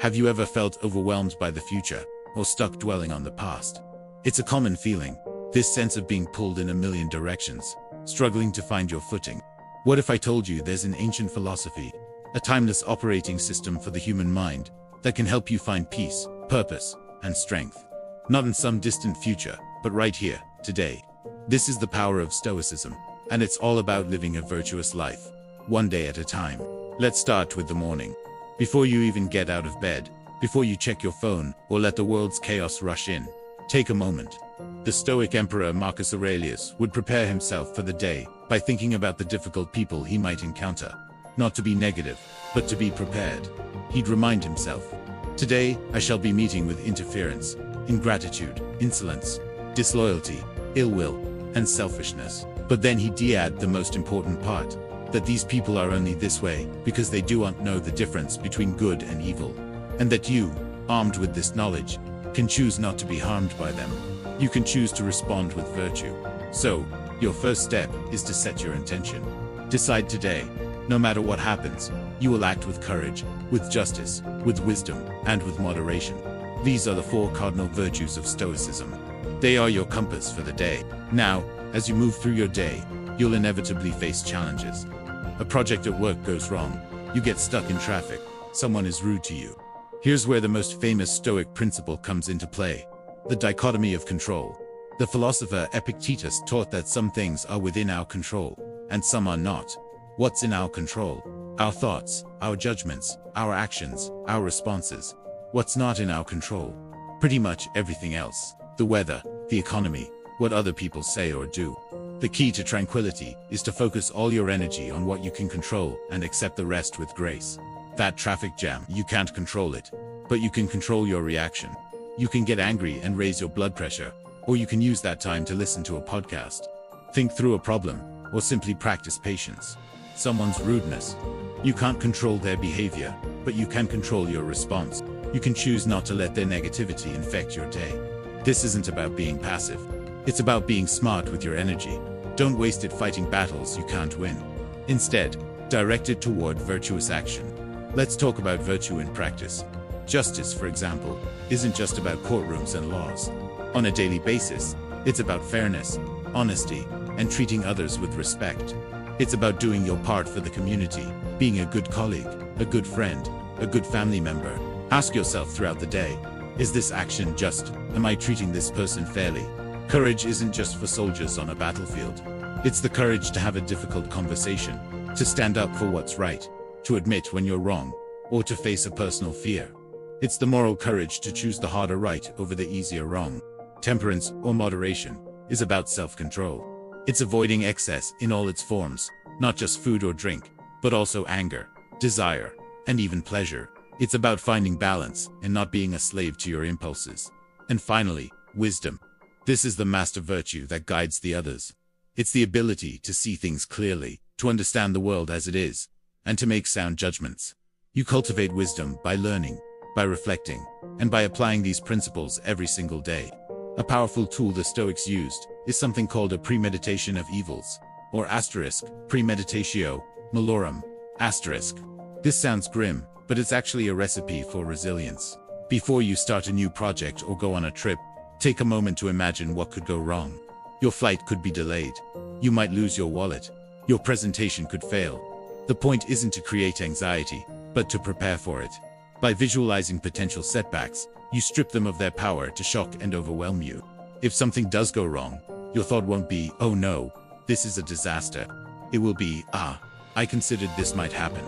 Have you ever felt overwhelmed by the future, or stuck dwelling on the past? It's a common feeling, this sense of being pulled in a million directions, struggling to find your footing. What if I told you there's an ancient philosophy, a timeless operating system for the human mind, that can help you find peace, purpose, and strength? Not in some distant future, but right here, today. This is the power of Stoicism, and it's all about living a virtuous life, one day at a time. Let's start with the morning. Before you even get out of bed, before you check your phone, or let the world's chaos rush in, take a moment. The Stoic Emperor Marcus Aurelius would prepare himself for the day by thinking about the difficult people he might encounter. Not to be negative, but to be prepared. He'd remind himself, today I shall be meeting with interference, ingratitude, insolence, disloyalty, ill will, and selfishness. But then he'd add the most important part, that these people are only this way because they do not know the difference between good and evil, and that you, armed with this knowledge, can choose not to be harmed by them. You can choose to respond with virtue. So, your first step is to set your intention. Decide today, no matter what happens, you will act with courage, with justice, with wisdom, and with moderation. These are the 4 cardinal virtues of Stoicism. They are your compass for the day. Now, as you move through your day, you'll inevitably face challenges. A project at work goes wrong, you get stuck in traffic, someone is rude to you. Here's where the most famous Stoic principle comes into play: the dichotomy of control. The philosopher Epictetus taught that some things are within our control, and some are not. What's in our control? Our thoughts, our judgments, our actions, our responses. What's not in our control? Pretty much everything else. The weather, the economy, what other people say or do. The key to tranquility is to focus all your energy on what you can control and accept the rest with grace. That traffic jam, you can't control it, but you can control your reaction. You can get angry and raise your blood pressure, or you can use that time to listen to a podcast, think through a problem, or simply practice patience. Someone's rudeness. You can't control their behavior, but you can control your response. You can choose not to let their negativity infect your day. This isn't about being passive. It's about being smart with your energy. Don't waste it fighting battles you can't win. Instead, direct it toward virtuous action. Let's talk about virtue in practice. Justice, for example, isn't just about courtrooms and laws. On a daily basis, it's about fairness, honesty, and treating others with respect. It's about doing your part for the community, being a good colleague, a good friend, a good family member. Ask yourself throughout the day, is this action just? Am I treating this person fairly? Courage isn't just for soldiers on a battlefield. It's the courage to have a difficult conversation, to stand up for what's right, to admit when you're wrong, or to face a personal fear. It's the moral courage to choose the harder right over the easier wrong. Temperance, or moderation, is about self-control. It's avoiding excess in all its forms, not just food or drink, but also anger, desire, and even pleasure. It's about finding balance and not being a slave to your impulses. And finally, wisdom. This is the master virtue that guides the others. It's the ability to see things clearly, to understand the world as it is, and to make sound judgments. You cultivate wisdom by learning, by reflecting, and by applying these principles every single day. A powerful tool the Stoics used is something called a premeditation of evils, or premeditatio malorum, This sounds grim, but it's actually a recipe for resilience. Before you start a new project or go on a trip, take a moment to imagine what could go wrong. Your flight could be delayed. You might lose your wallet. Your presentation could fail. The point isn't to create anxiety, but to prepare for it. By visualizing potential setbacks, you strip them of their power to shock and overwhelm you. If something does go wrong, your thought won't be, oh no, this is a disaster. It will be, I considered this might happen.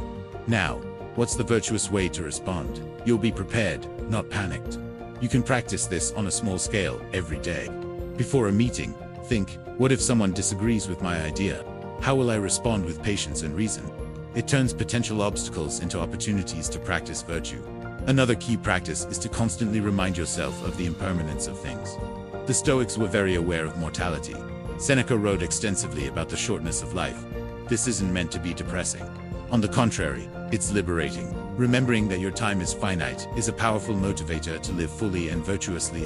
Now, what's the virtuous way to respond? You'll be prepared, not panicked. You can practice this on a small scale every day. Before a meeting, think, what if someone disagrees with my idea? How will I respond with patience and reason? It turns potential obstacles into opportunities to practice virtue. Another key practice is to constantly remind yourself of the impermanence of things. The Stoics were very aware of mortality. Seneca wrote extensively about the shortness of life. This isn't meant to be depressing. On the contrary, it's liberating. Remembering that your time is finite is a powerful motivator to live fully and virtuously.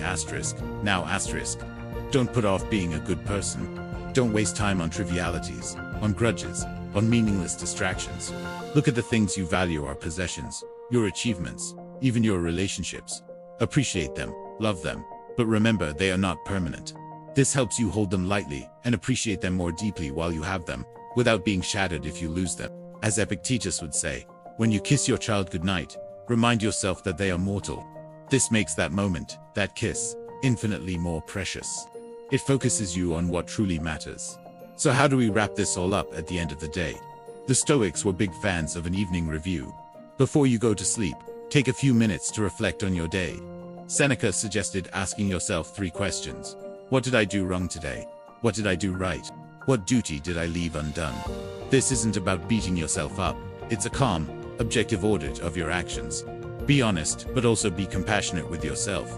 Don't put off being a good person. Don't waste time on trivialities, on grudges, on meaningless distractions. Look at the things you value: our possessions, your achievements, even your relationships. Appreciate them, love them, but remember they are not permanent. This helps you hold them lightly and appreciate them more deeply while you have them, without being shattered if you lose them. As Epictetus would say, when you kiss your child goodnight, remind yourself that they are mortal. This makes that moment, that kiss, infinitely more precious. It focuses you on what truly matters. So how do we wrap this all up at the end of the day? The Stoics were big fans of an evening review. Before you go to sleep, take a few minutes to reflect on your day. Seneca suggested asking yourself 3 questions. What did I do wrong today? What did I do right? What duty did I leave undone? This isn't about beating yourself up. It's a calm, objective audit of your actions. Be honest, but also be compassionate with yourself.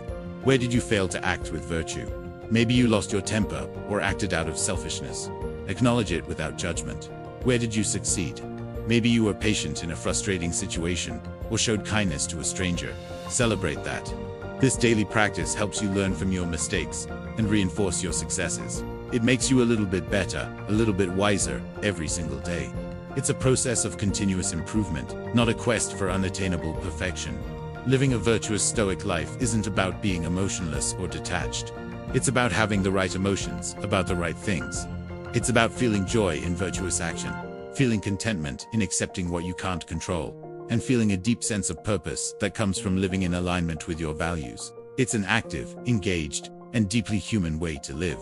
Where did you fail to act with virtue? Maybe you lost your temper or acted out of selfishness. Acknowledge it without judgment. Where did you succeed? Maybe you were patient in a frustrating situation or showed kindness to a stranger. Celebrate that. This daily practice helps you learn from your mistakes and reinforce your successes. It makes you a little bit better, a little bit wiser every single day. It's a process of continuous improvement, not a quest for unattainable perfection. Living a virtuous Stoic life isn't about being emotionless or detached. It's about having the right emotions about the right things. It's about feeling joy in virtuous action, feeling contentment in accepting what you can't control, and feeling a deep sense of purpose that comes from living in alignment with your values. It's an active, engaged, and deeply human way to live.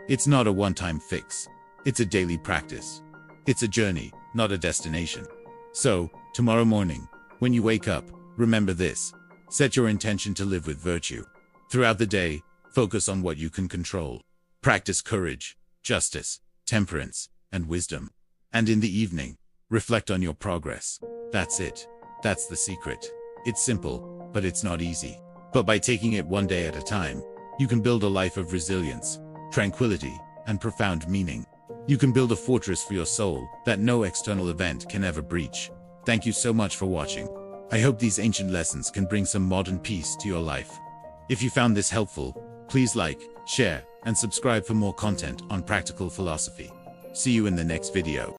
It's not a one-time fix. It's a daily practice. It's a journey, not a destination. So, tomorrow morning, when you wake up, remember this. Set your intention to live with virtue. Throughout the day, focus on what you can control. Practice courage, justice, temperance, and wisdom. And in the evening, reflect on your progress. That's it. That's the secret. It's simple, but it's not easy. But by taking it one day at a time, you can build a life of resilience, tranquility, and profound meaning. You can build a fortress for your soul that no external event can ever breach. Thank you so much for watching. I hope these ancient lessons can bring some modern peace to your life. If you found this helpful, please like, share, and subscribe for more content on practical philosophy. See you in the next video.